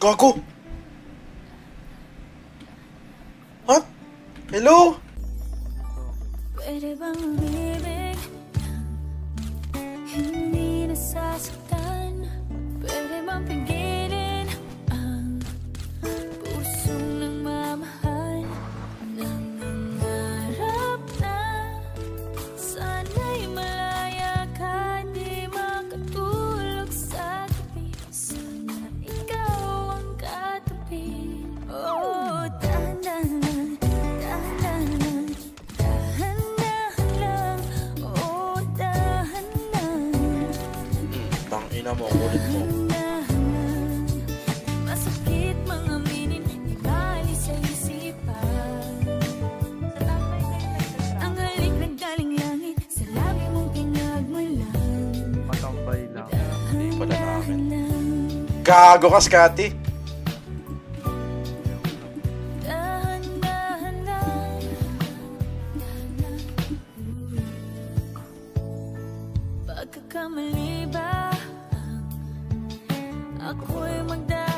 Gago! Ha? Hello? Pwede bang umibig nang hindi nasasaktan? Pwede bang pigilin ang pusong nagmamahal? Nangangarap na sana'y malaya ka, di makatulog sa tabi. Sana ikaw ang katabi. Oh, dahan-dahan, dahan-dahan, dahan-dahan lang. Oh, dahan-dahan, Tangina mo, kulit mo. dahan-dahan. Masakit mga aminin, di bali sa isipan. Ang halik naggaling langit, sa labi mong pinagmulan. Patambay lang. Hindi pala namin. Dahan-dahan, Gago ka, Scotty. dahan-dahan lang. Pagkakamali ba ang ako'y magdadaan?